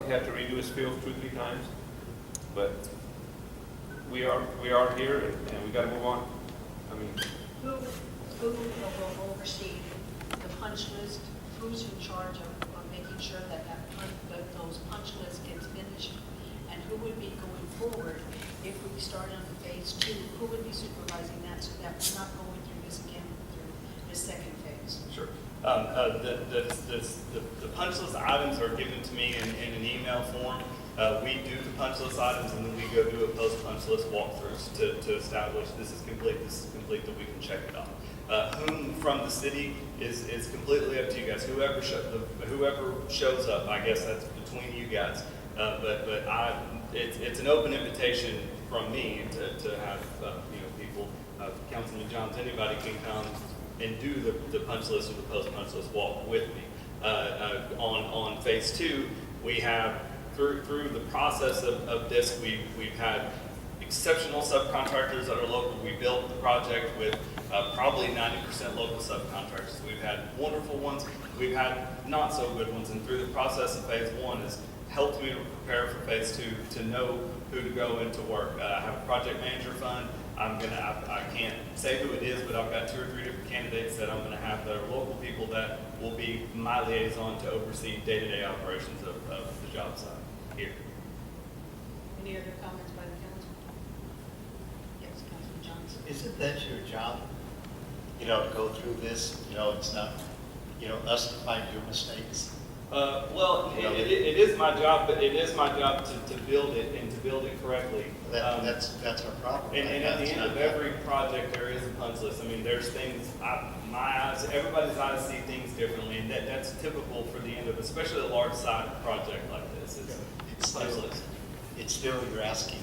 probably have to redo his field 2 or 3 times, but we are here, and we got to move on. I mean, Who will oversee the punch list? Who's in charge of making sure that those punch lists gets finished? And who would be going forward if we start on phase 2? Who would be supervising that so that we're not going through this again through this second phase? Sure. The punch list items are given to me in an email form. We do the punch list items, and then we go do a post-punch list walkthroughs to establish this is complete, that we can check it off. Whom from the city is completely up to you guys. Whoever shows up, I guess that's between you guys. It's an open invitation from me to have people, Councilman Johns, anybody can come and do the punch list or the post-punch list walk with me. On phase 2, we have through the process of this, we've had exceptional subcontractors that are local. We built the project with probably 90% local subcontractors. We've had wonderful ones. We've had not so good ones. And through the process of phase 1 has helped me to prepare for phase 2 to know who to go into work. I have a project manager fund. I can't say who it is, but I've got 2 or 3 different candidates that I'm going to have that are local people that will be my liaison to oversee day-to-day operations of the job site here. Any other comments by the council? Yes, Councilman Johnson. Isn't that your job? To go through this, it's not, us to find your mistakes. Well, it is my job, but it is my job to build it and to build it correctly. That's our problem. And at the end of every project, there is a punch list. I mean, there's things, everybody's eyes see things differently, and that's typical for the end of, especially a large site project like this. It's punch list. It's still, you're asking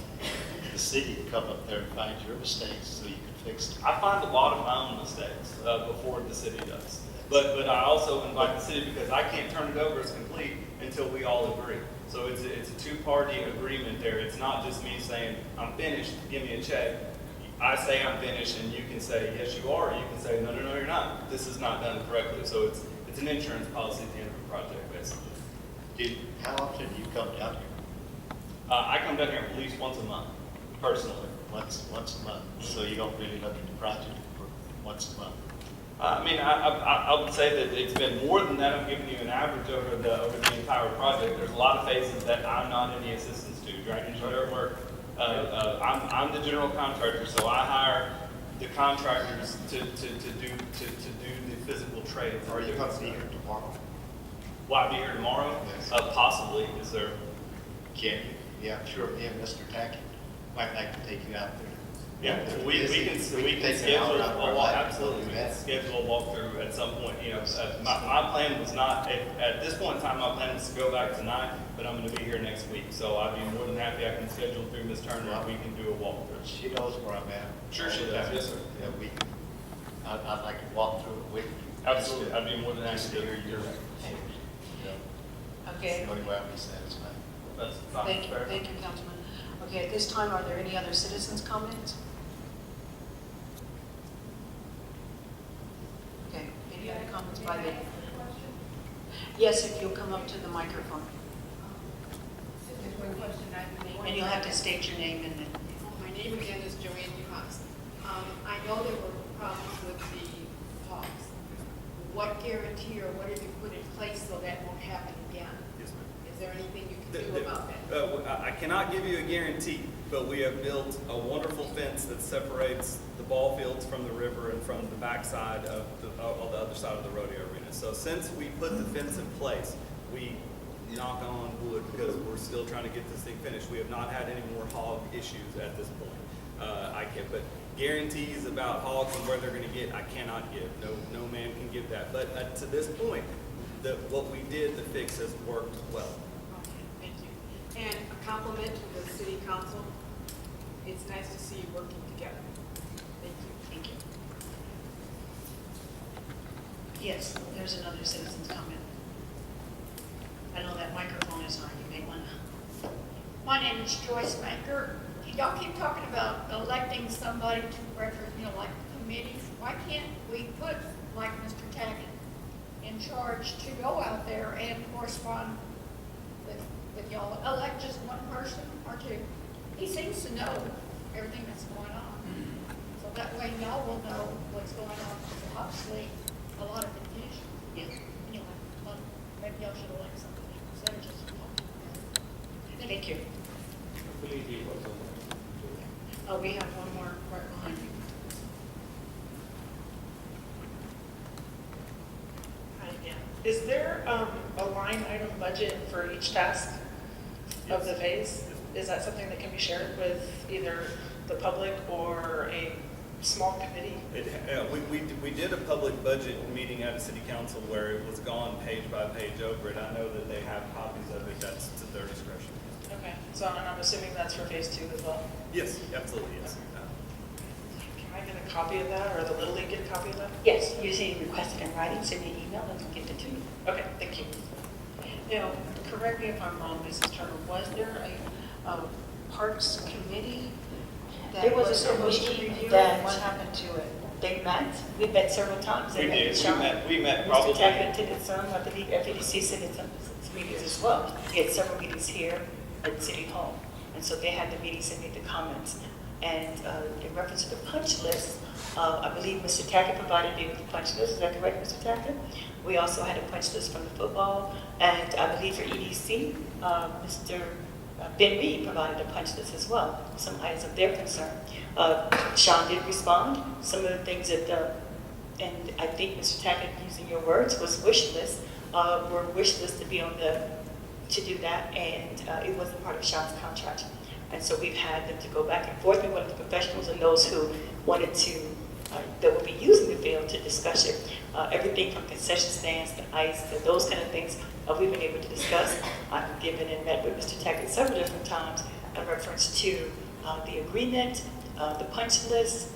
the city to come up there and find your mistakes so you can fix them. I find a lot of my own mistakes before the city does. But I also invite the city because I can't turn it over as complete until we all agree. So it's a 2-party agreement there. It's not just me saying, I'm finished, give me a check. I say I'm finished and you can say, yes you are, or you can say, no, you're not. This is not done correctly. So it's an insurance policy at the end of the project, basically. How often do you come down here? I come down here at least once a month, personally. Once a month. So you don't really look at the project for once a month. I mean, I would say that it's been more than that. I'm giving you an average over the entire project. There's a lot of phases that I'm not any assistance to. Drainage and dirt work. I'm the general contractor, so I hire the contractors to do the physical trade. Are you going to be here tomorrow? Will I be here tomorrow? Yes. Possibly. Is there? Can you? Yeah, sure. Me and Mr. Tackett might like to take you out there. Yeah, we can schedule a walk. Absolutely, we can schedule a walkthrough at some point. My plan was not at this point in time. My plan was to go back tonight, but I'm going to be here next week, so I'd be more than happy. I can schedule through Ms. Turner and we can do a walkthrough. She knows where I'm at. Sure, she does. Yes, sir. Yeah, we can. I'd like to walk through it with you. Absolutely, I'd be more than happy to hear you. Okay. It's the only way I'll be satisfied. That's fine. Thank you, Councilman. Okay, at this time, are there any other citizens' comments? Okay, any other comments by the? Yes, if you'll come up to the microphone. Just one question. And you'll have to state your name and then. My name again is Joanne Duhas. I know there were problems with the hogs. What guarantee or what have you put in place so that won't happen again? Yes, ma'am. Is there anything you can do about that? I cannot give you a guarantee, but we have built a wonderful fence that separates the ball fields from the river and from the backside of the other side of the rodeo arena. So since we put the fence in place, we knock on wood because we're still trying to get this thing finished. We have not had any more hog issues at this point. But guarantees about hogs and where they're going to get, I cannot give. No man can give that. But to this point, what we did, the fix has worked well. Okay, thank you. And a compliment to the city council. It's nice to see you working together. Thank you. Thank you. Yes, there's another citizen's comment. I know that microphone is on. You may want to. My name is Joyce Banker. Y'all keep talking about electing somebody to represent, like committees. Why can't we put, like Mr. Tackett, in charge to go out there and correspond with y'all? like just one person or two. He seems to know everything that's going on. So that way y'all will know what's going on. Obviously, a lot of confusion. Yes. Anyway, well, maybe y'all should elect somebody instead of just talking. Thank you. I believe he was on there. Oh, we have one more right behind you. Hi again. Is there a line item budget for each task of the phase? Is that something that can be shared with either the public or a small committee? We did a public budget meeting at a city council where it was gone page by page over it. I know that they have copies of it. That's to their discretion. Okay, so and I'm assuming that's for phase 2 as well? Yes, absolutely, yes. Can I get a copy of that, or the Little League get a copy of that? Yes, usually request it in writing, send me an email, and we'll get it to you. Okay, thank you. Now, correct me if I'm wrong, Mrs. Turner, was there a Parks Committee that There was a was supposed to committee review it? that- What happened to it? They met, we met several times. They We met did. with Sean. We met Mr. probably- Tackett attended some, I believe FEDC attended some meetings as well. We had several meetings here at City Hall, and so they had the meetings and made the comments. And in reference to the punch list, I believe Mr. Tackett provided me with the punch list, is that correct, Mr. Tackett? We also had a punch list from the football, and I believe for EDC, Mr. Ben Reed provided a punch list as well, some items of their concern. Sean did respond, some of the things that, and I think Mr. Tackett, using your words, was wish list, were wish lists to be on to do that, and it wasn't part of Sean's contract. And so we've had them to go back and forth. We wanted the professionals and those who wanted to, that would be using the field to discuss it. Everything from concession stands to ice to those kind of things we've been able to discuss. I've given and met with Mr. Tackett several different times in reference to the agreement, the punch list,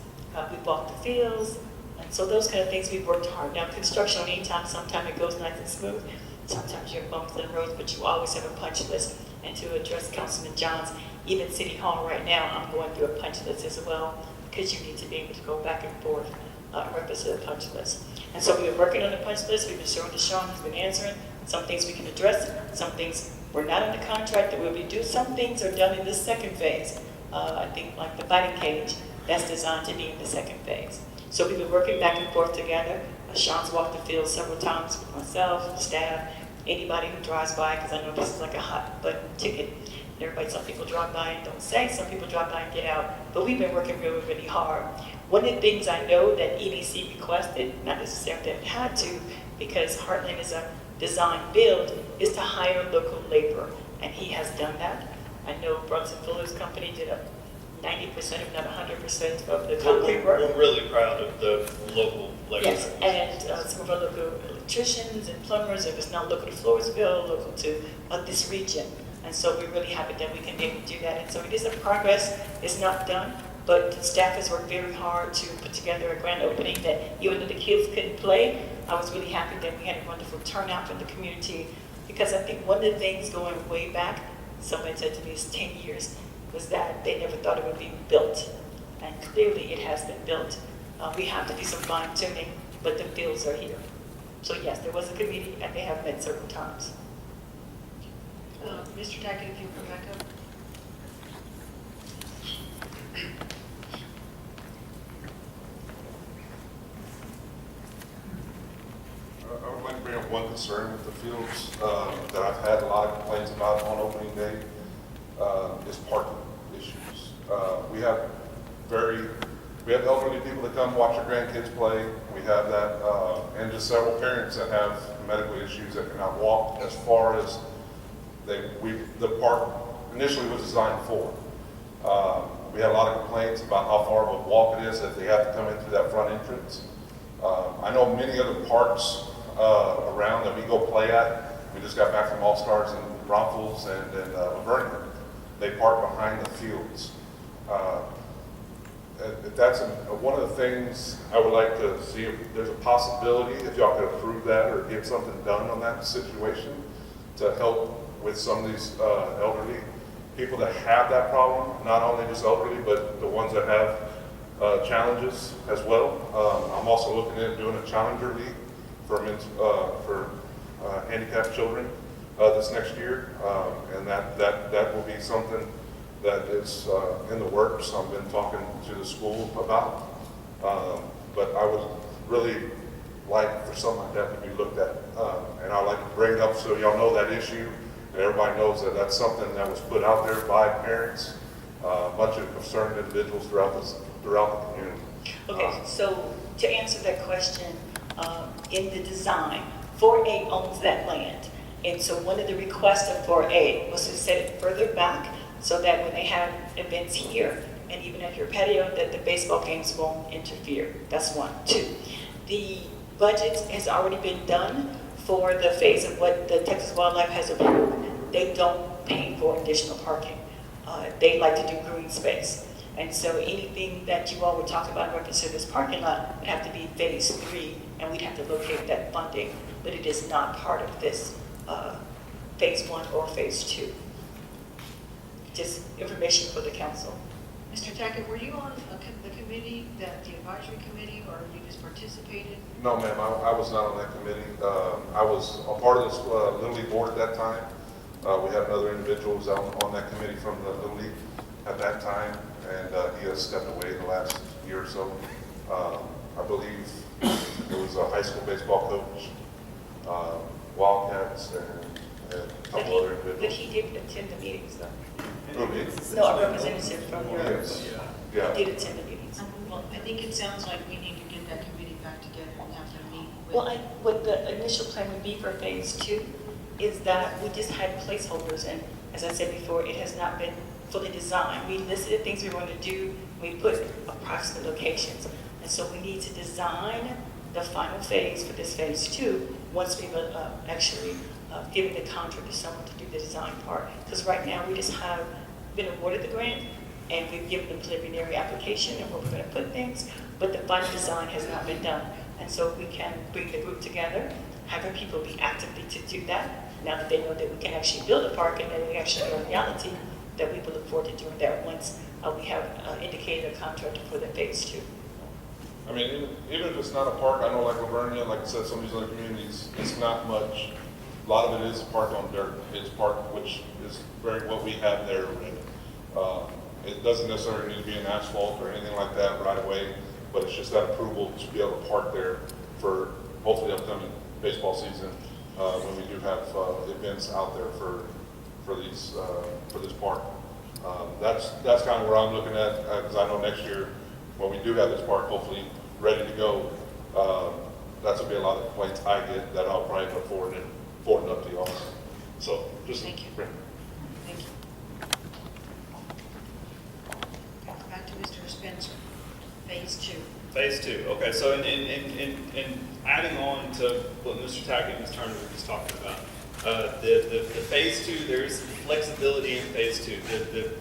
we walked the fields, and so those kind of things we've worked hard. Now, construction, anytime, sometimes it goes nice and smooth. Sometimes you have bumps in the road, but you always have a punch list. And to address Councilman John's, even City Hall right now, I'm going through a punch list as well, because you need to be able to go back and forth in reference to the punch list. And so we've been working on the punch list. We've been showing to Sean, he's been answering. Some things we can address, some things we're not in the contract that we'll be doing. Some things are done in this second phase. I think like the batting cage, that's designed to be in the second phase. So we've been working back and forth together. Sean's walked the field several times with myself, staff, anybody who drives by, because I know this is like a hot button ticket. Everybody, some people drive by and don't say, some people drive by and get out, but we've been working really, really hard. One of the things I know that EDC requested, not necessarily that it had to, because Heartland is a design build, is to hire local labor, and he has done that. I know Brunson Fuller's company did a 90%, if not 100% of the concrete work. We're really proud of the local labor. Yes, and some of our local electricians and plumbers, if it's not local to Floresville, local to this region. And so we're really happy that we can be able to do that. And so it is a progress, it's not done, but the staff has worked very hard to put together a grand opening that even though the kids couldn't play, I was really happy that we had a wonderful turnout from the community. Because I think one of the things going way back, somebody said to me it's 10 years, was that they never thought it would be built. And clearly it has been built. We have to do some fine tuning, but the fields are here. So yes, there was a committee and they have met several times. Mr. Tackett, if you come back up. I would like to bring up one concern with the fields that I've had a lot of complaints about on opening day is parking issues. We have elderly people that come watch their grandkids play. We have that, and just several parents that have medical issues that cannot walk as far as the park initially was designed for. We had a lot of complaints about how far of a walk it is that they have to come in through that front entrance. I know many other parks around that we go play at. We just got back from All Stars in Braunfels and Lavernia. They park behind the fields. That's one of the things I would like to see if there's a possibility, if y'all could approve that or get something done on that situation to help with some of these elderly people that have that problem, not only just elderly, but the ones that have challenges as well. I'm also looking at doing a challenger league for handicapped children. this next year, and that will be something that is in the works. I've been talking to the school about, but I would really like for something like that to be looked at, and I'd like to bring it up so y'all know that issue, and everybody knows that that's something that was put out there by parents, a bunch of concerned individuals throughout the community. Okay, so to answer that question, in the design, 4A owns that land. And so one of the requests of 4A was to set it further back so that when they have events here, and even at your patio, that the baseball games won't interfere. That's one. Two, the budget has already been done for the phase of what the Texas Wildlife has approved. They don't pay for additional parking. They like to do green space. And so anything that you all were talking about in reference to this parking lot would have to be phase 3, and we'd have to locate that funding, but it is not part of this phase 1 or phase 2. Just information for the council. Mr. Tackett, were you on the committee, the advisory committee, or you just participated? No, ma'am, I was not on that committee. I was a part of this Little League board at that time. We had another individual who was on that committee from the Little League at that time, and he has stepped away the last year or so. I believe it was a high school baseball coach, Wildcats, and a couple other But individuals. he did attend the meetings though. Who, me? No, a representative from your, Yes. Yeah. he did attend the meetings. Well, I think it sounds like we need to get that committee back together and have them meet with. Well, what the initial plan would be for phase 2 is that we just had placeholders, and as I said before, it has not been fully designed. We listed the things we want to do, we put approximate locations, and so we need to design the final phase for this phase 2 once we've actually given the contract to someone to do the design part. Because right now we just have been awarded the grant, and we've given the preliminary application and where we're going to put things, but the final design has not been done. And so we can bring the group together, having people be actively to do that, now that they know that we can actually build a park and then we actually know reality, that we will look forward to doing that once we have indicated a contractor for the phase 2. I mean, even if it's not a park, I know like Lavernia, like I said, some of these other communities, it's not much. A lot of it is parked on dirt. It's parked, which is very what we have there already. It doesn't necessarily need to be an asphalt or anything like that right away, but it's just that approval to be able to park there for hopefully upcoming baseball season when we do have events out there for this park. That's kind of where I'm looking at, because I know next year when we do have this park hopefully ready to go, that's gonna be a lot of complaints I get that I'll probably put forward up to y'all. So just Thank you. Thank you. Back to Mr. Spencer, phase 2. Phase 2, okay, so in adding on to what Mr. Tackett and Ms. Turner were just talking about, the phase 2, there's flexibility in phase 2.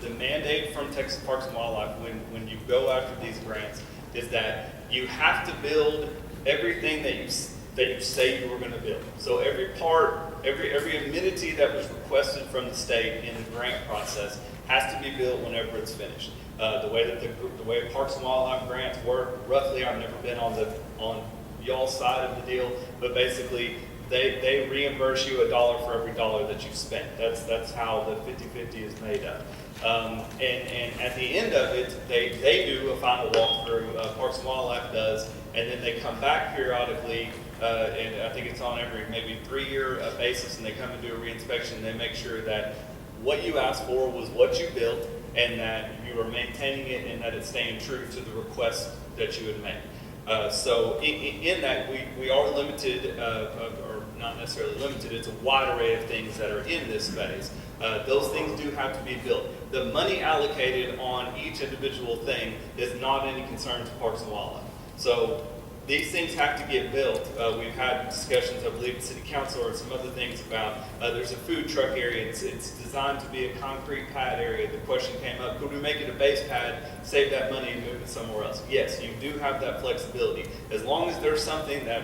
The mandate from Texas Parks and Wildlife when you go after these grants is that you have to build everything that you say you were going to build. So every part, every amenity that was requested from the state in the grant process has to be built whenever it's finished. The way Parks and Wildlife grants work, roughly, I've never been on y'all's side of the deal, but basically they reimburse you $1 for every dollar that you've spent. That's how the 50-50 is made up. And at the end of it, they do a final walkthrough, Parks and Wildlife does, and then they come back periodically, and I think it's on every maybe 3-year basis, and they come and do a reinspection, and they make sure that what you asked for was what you built, and that you are maintaining it, and that it's staying true to the request that you had made. So in that, we are limited, or not necessarily limited, it's a wide array of things that are in this phase. Those things do have to be built. The money allocated on each individual thing is not any concern to Parks and Wildlife. So these things have to get built. We've had discussions, I believe, at City Council or some other things about, there's a food truck area. It's designed to be a concrete pad area. The question came up, could we make it a base pad, save that money and move it somewhere else? Yes, you do have that flexibility. As long as there's something that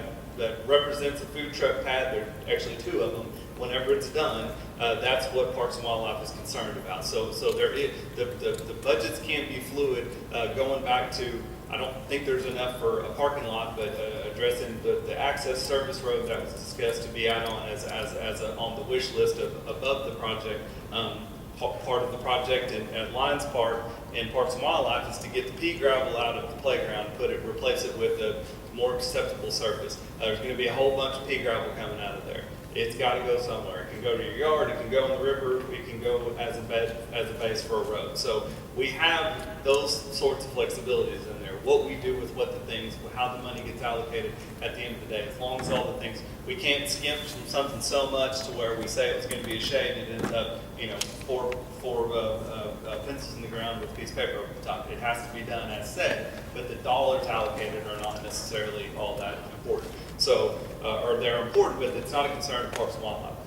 represents a food truck pad, there are actually 2 of them, whenever it's done, that's what Parks and Wildlife is concerned about. So there is, the budgets can be fluid, going back to I don't think there's enough for a parking lot, but addressing the access service road that was discussed to be added on on the wish list above the project. Part of the project at Lions Park and Parks and Wildlife is to get the pea gravel out of the playground, replace it with a more acceptable surface. There's going to be a whole bunch of pea gravel coming out of there. It's got to go somewhere. It can go to your yard, it can go in the river, it can go as a base for a road. So we have those sorts of flexibilities in there. What we do with how the money gets allocated at the end of the day, as long as all the things, we can't skimp from something so much to where we say it's going to be a shade and it ends up, four pencils in the ground with a piece of paper over the top. It has to be done as said, but the dollars allocated are not necessarily all that important. So, or they're important, but it's not a concern of Parks and Wildlife.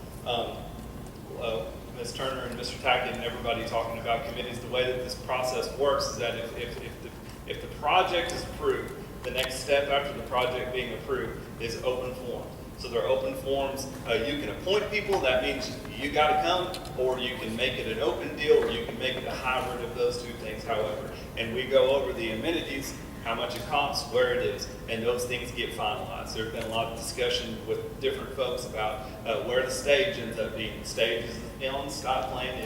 Ms. Turner and Mr. Tackett and everybody talking about committees, the way that this process works is that if the project is approved, the next step after the project being approved is open forums. So they're open forums. You can appoint people. That means you got to come, or you can make it an open deal, or you can make it a hybrid of those two things, however. And we go over the amenities, how much it costs, where it is, and those things get finalized. There's been a lot of discussion with different folks about where the stage ends up being. The stage is on the stop plan.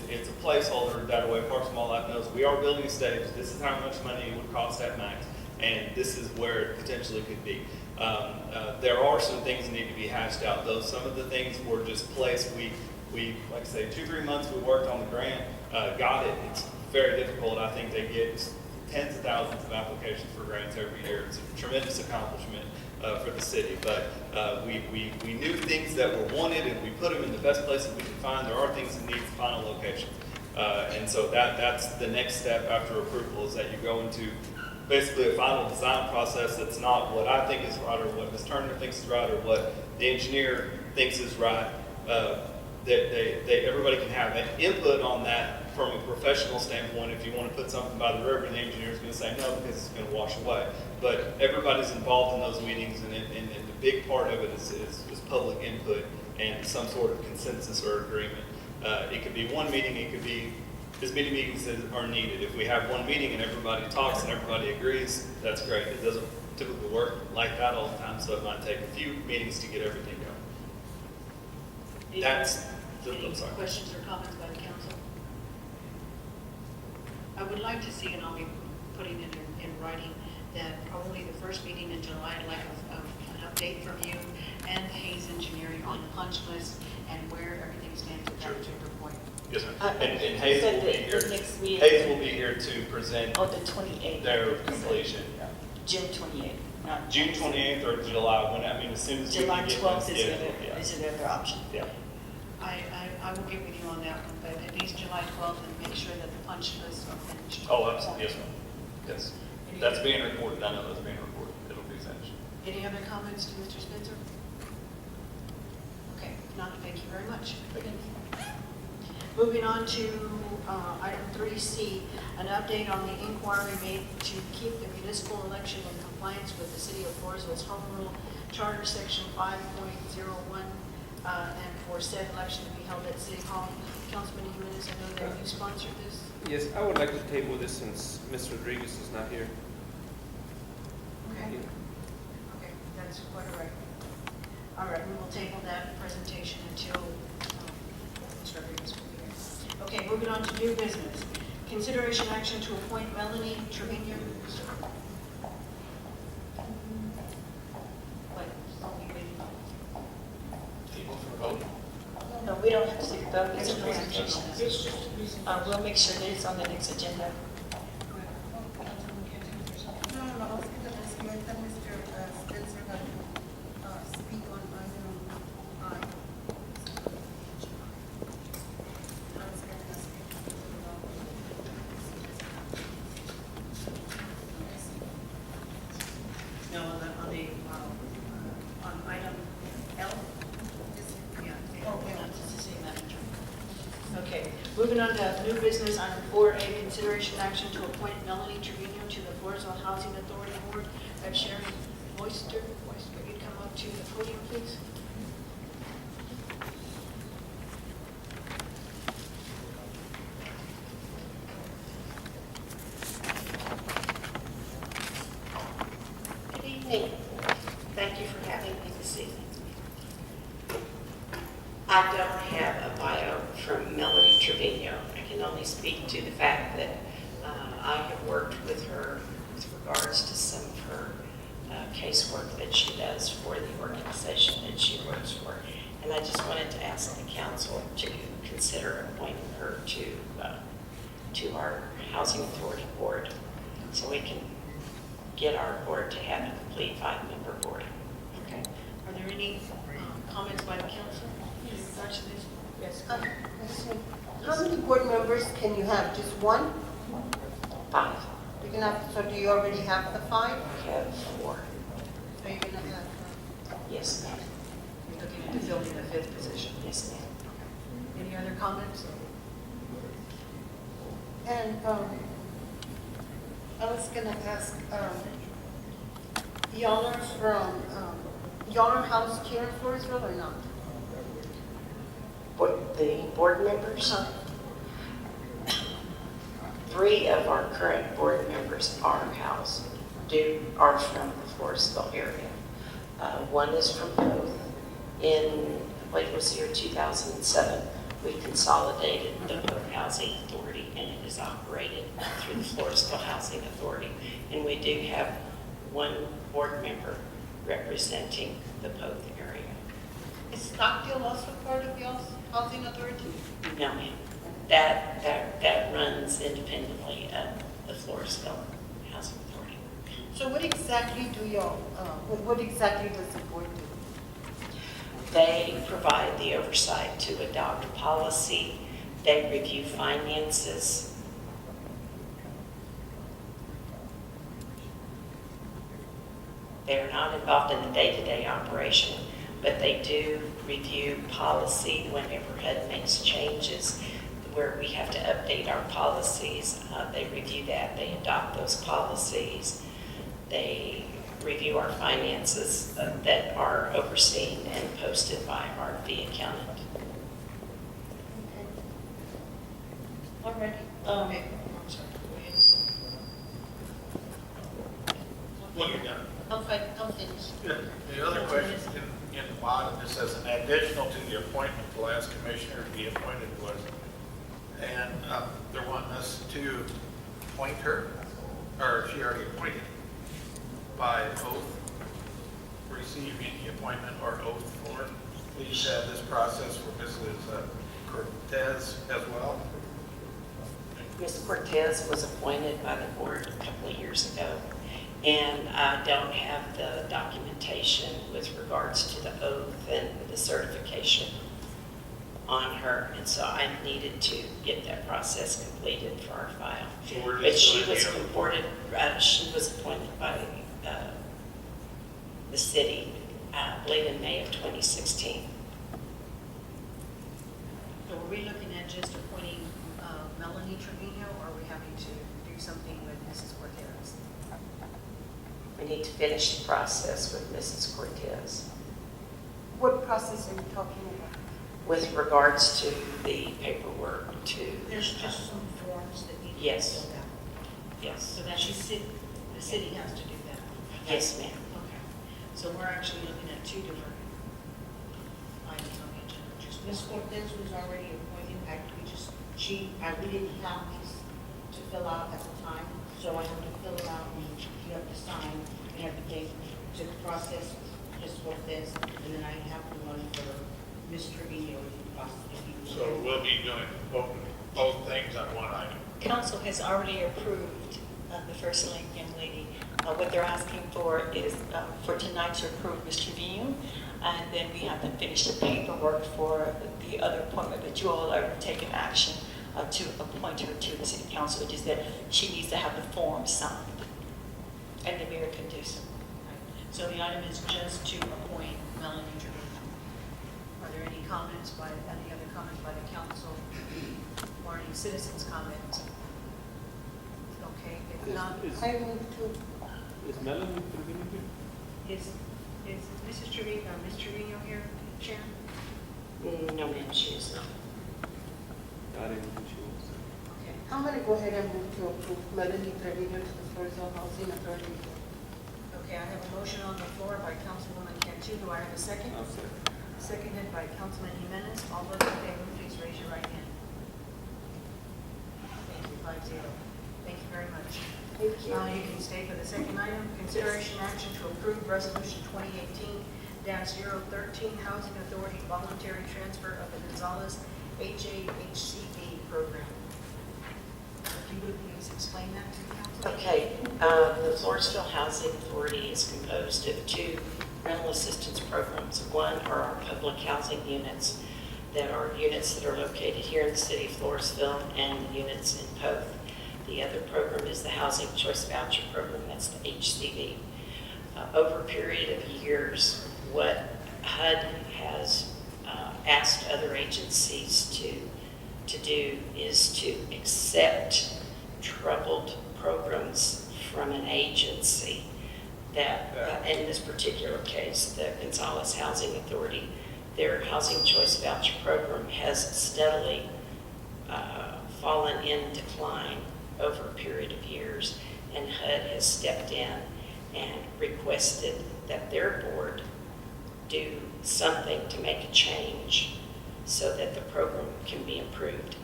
It's a placeholder. That way Parks and Wildlife knows we are building a stage. This is how much money it would cost at max, and this is where it potentially could be. There are some things that need to be hashed out, though. Some of the things were just placed. We like I say, 2-3 months we worked on the grant, got it. It's very difficult. I think they get tens of thousands of applications for grants every year. It's a tremendous accomplishment for the city. But we knew things that were wanted, and we put them in the best places we could find. There are things that need final location. And so that's the next step after approval, is that you go into basically a final design process that's not what I think is right or what Ms. Turner thinks is right or what the engineer thinks is right. Everybody can have an input on that from a professional standpoint. If you want to put something by the river, the engineer is going to say no because it's going to wash away. But everybody's involved in those meetings, and the big part of it is public input and some sort of consensus or agreement. It could be one meeting, it could be as many meetings as are needed. If we have one meeting and everybody talks and everybody agrees, that's great. It doesn't typically work like that all the time, so it might take a few meetings to get everything going. I'm sorry. Questions or comments by the council? I would like to see, and I'll be putting it in writing, that probably the first meeting in July, I'd like an update from you and Hayes Engineering on the punch list and where everything stands at that particular point. Yes, ma'am. And Hayes will be here. Next week. Hayes will be here to present Oh, the 28th. their completion. June 28th. Not June 28th or July, as soon as we July can get 12th them is scheduled. another option. Yeah. I will get with you on that one, but at least July 12th, and make sure that the punch lists are finished. Oh, absolutely. Yes, ma'am. Yes. That's being recorded. I know that's being recorded. It'll be finished. Any other comments to Mr. Spencer? Okay, if not, thank you very much. Moving on to item 3C, an update on the inquiry made to keep the municipal election in compliance with the City of Floresville's Home Rule Charter Section 5.01, and for said election to be held at City Hall. Councilman Jimenez, I know that you sponsored this. Yes, I would like to table this since Ms. Rodriguez is not here. Okay. Okay, that's quite all right. All right, we will table that presentation until Ms. Rodriguez will be here. Okay, moving on to new business. Consideration action to appoint Melanie Trevino. What? Are we waiting? No, we don't have to take a vote. It's a presentation. We'll make sure that it's on the next agenda. No, I was going to ask you, I thought Mr. Spencer had to speak on item I. I was going to ask you. No, on item L? Yeah. Oh, yeah. It's the same manager. Okay, moving on to new business, item 4A, consideration action to appoint Melanie Trevino to the Floresville Housing Authority Board. I have Sharon Boyster. Could you come up to the podium, please? evening. Thank you for having me this evening. I don't have a bio from Melody Trevino. I can only speak to the fact that I have worked with her with regards to some of her casework that she does for the organization that she works for. And I just wanted to ask the council to consider appointing her to our Housing Authority Board so we can get our board to have a complete 5-member board. Okay. Are there any comments by the council in regards to this? Yes. Question. How many board members can you have? Just one? 5. You can have, so do you already have the 5? We have 4. Are you gonna have? Yes, ma'am. You're looking into filling the 5th position. Yes, ma'am. Any other comments? And I was gonna ask, y'all are from, y'all are housed here in Floresville or not? The board members, 3 of our current board members are housed, are from the Floresville area. 1 is from both. In, I believe it was the year 2007, we consolidated the Pope Housing Authority, and it is operated through the Floresville Housing Authority. And we do have 1 board member representing the Pope area. Is Stockdale also part of y'all's housing authority? No, ma'am. That runs independently of the Floresville Housing Authority. So what exactly do y'all, what exactly does the board do? They provide the oversight to adopt policy. They review finances. They are not involved in the day-to-day operation, but they do review policy whenever HUD makes changes where we have to update our policies. They review that. They adopt those policies. They review our finances that are overseen and posted by our fee accountant. Alrighty. Okay. I'm sorry. Go ahead. Well, you're done. I'm finished. The other question in the bottom, this says an additional to the appointment, the last commissioner to be appointed was, and they're wanting us to appoint her, or she already appointed by oath, receive any appointment or oath for. Please have this process for Mrs. Cortez as well. Ms. Cortez was appointed by the board a couple of years ago, and I don't have the documentation with regards to the oath and the certification on her, and so I needed to get that process completed for our file. So we're But just she going was to she was appointed by the city, I believe in May of 2016. So are we looking at just appointing Melanie Trevino, or are we having to do something with Mrs. Cortez? We need to finish the process with Mrs. Cortez What process are you talking about? with regards to the paperwork to. There's just some forms that need to be Yes. filled out. Yes. So that the city has to do that. Yes, ma'am. Okay. So we're actually looking at 2 different items on the agenda. Just Ms. Cortez was already appointed, we didn't have these to fill out at the time, so I have to fill it out and you have to sign and everything to process Ms. Cortez, and then I have the one for Ms. Trevino to process. So we'll be doing both things on one item. Council has already approved the first young lady. What they're asking for is for tonight to approve Ms. Trevino, and then we have to finish the paperwork for the other appointment that you all are taking action to appoint her to the city council, which is that she needs to have the form signed, and the mayor can do so. So the item is just to appoint Melanie Trevino. Are there any other comments by the council, or any citizens' comments? Okay, if not, I move to, Is Melanie Trevino here? is Mrs. Trevino, or Ms. Trevino here, Chair? No, ma'am, she is not. I didn't think she was. Okay. I'm gonna go ahead and move to approve Melanie Trevino to the Floresville Housing Authority. Okay, I have a motion on the floor by Councilwoman Cantu. Do I have a second? I'll say. Seconded by Councilman Jimenez. All those in favor, please raise your right hand. Thank you, 5-0. Thank you very much. Thank you. You can stay for the second item. Consideration action to approve Resolution 2018-013, Housing Authority Voluntary Transfer of the Gonzales HAHCB Program. If you would please explain that to the council. Okay, the Floresville Housing Authority is composed of two rental assistance programs. One are our public housing units that are units that are located here in the city of Floresville and units in Poth. The other program is the Housing Choice Voucher Program, that's the HCV. Over a period of years, what HUD has asked other agencies to do is to accept troubled programs from an agency that, in this particular case, the Gonzales Housing Authority, their Housing Choice Voucher Program has steadily fallen in decline over a period of years, and HUD has stepped in and requested that their board do something to make a change so that the program can be improved.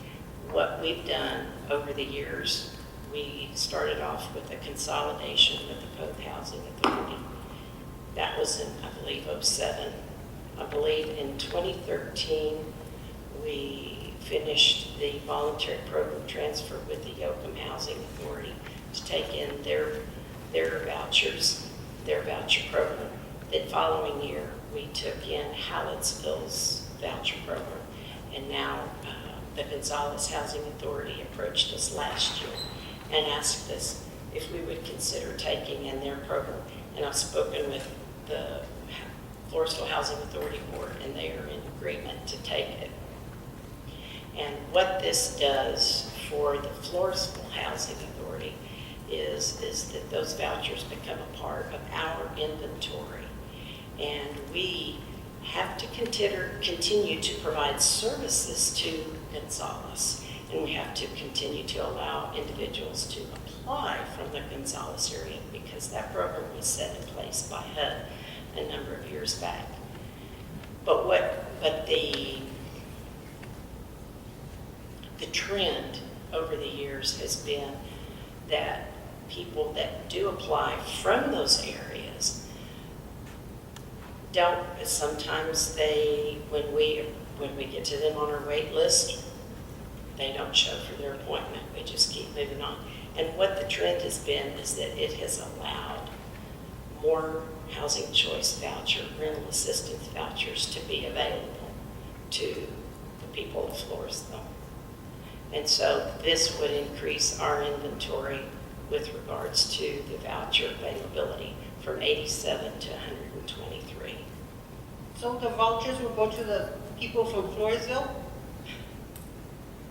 What we've done over the years, we started off with a consolidation with the Poth Housing Authority. That was in, I believe, 2007. I believe in 2013, we finished the voluntary program transfer with the Yoakum Housing Authority to take in their vouchers, their voucher program. The following year, we took in Hallettsville's voucher program. And now the Gonzales Housing Authority approached us last year and asked us if we would consider taking in their program. And I've spoken with the Floresville Housing Authority Board, and they are in agreement to take it. And what this does for the Floresville Housing Authority is that those vouchers become a part of our inventory. And we have to continue to provide services to Gonzales. And we have to continue to allow individuals to apply from the Gonzales area because that program was set in place by HUD a number of years back. But the trend over the years has been that people that do apply from those areas don't, sometimes when we get to them on our wait list, they don't show for their appointment. We just keep moving on. And what the trend has been is that it has allowed more housing choice voucher, rental assistance vouchers to be available to the people of Floresville. And so this would increase our inventory with regards to the voucher availability from 87 to 123. So the vouchers will go to the people from Floresville?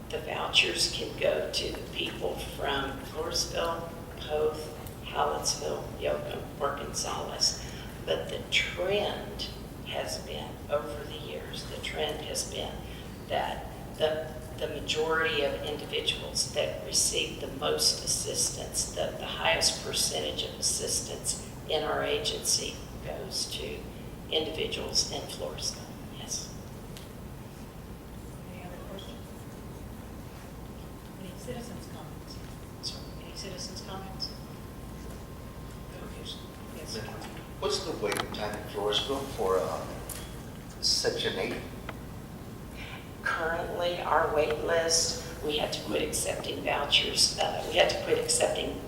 The vouchers can go to the people from Floresville, Poth, Hallettsville, Yoakum, or Gonzales. But the trend has been, over the years, the trend has been that the majority of individuals that receive the most assistance, the highest percentage of assistance in our agency goes to individuals in Floresville. Yes. Any other questions? Any citizens' comments? Sorry. Any citizens' comments? Yes, Councilman. What's the waiting time in Floresville for Section 8? Currently, our wait list, we had to quit accepting vouchers. We had to quit accepting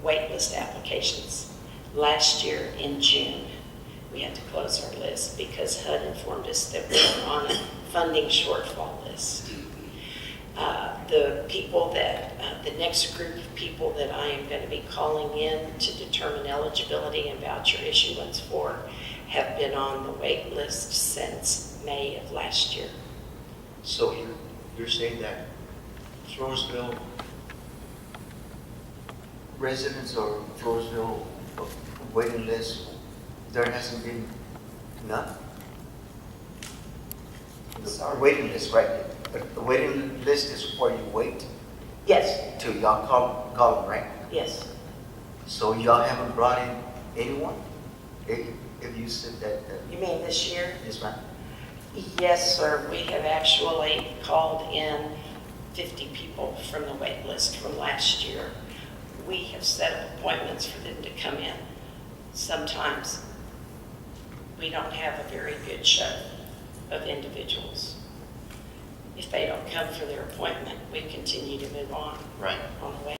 wait list applications last year in June. We had to close our list because HUD informed us that we were on a funding shortfall list. The next group of people that I am going to be calling in to determine eligibility and voucher issuance for have been on the wait list since May of last year. So you're saying that Floresville residents or Floresville waiting list, there hasn't been none? The waiting list, right? The waiting list is where you wait Yes, till y'all call them, right? yes. So y'all haven't brought in anyone? If you said that, You mean this year? yes, ma'am? Yes, sir. We have actually called in 50 people from the wait list from last year. We have set up appointments for them to come in. Sometimes we don't have a very good show of individuals. If they don't come for their appointment, we continue to move on Right. on the wait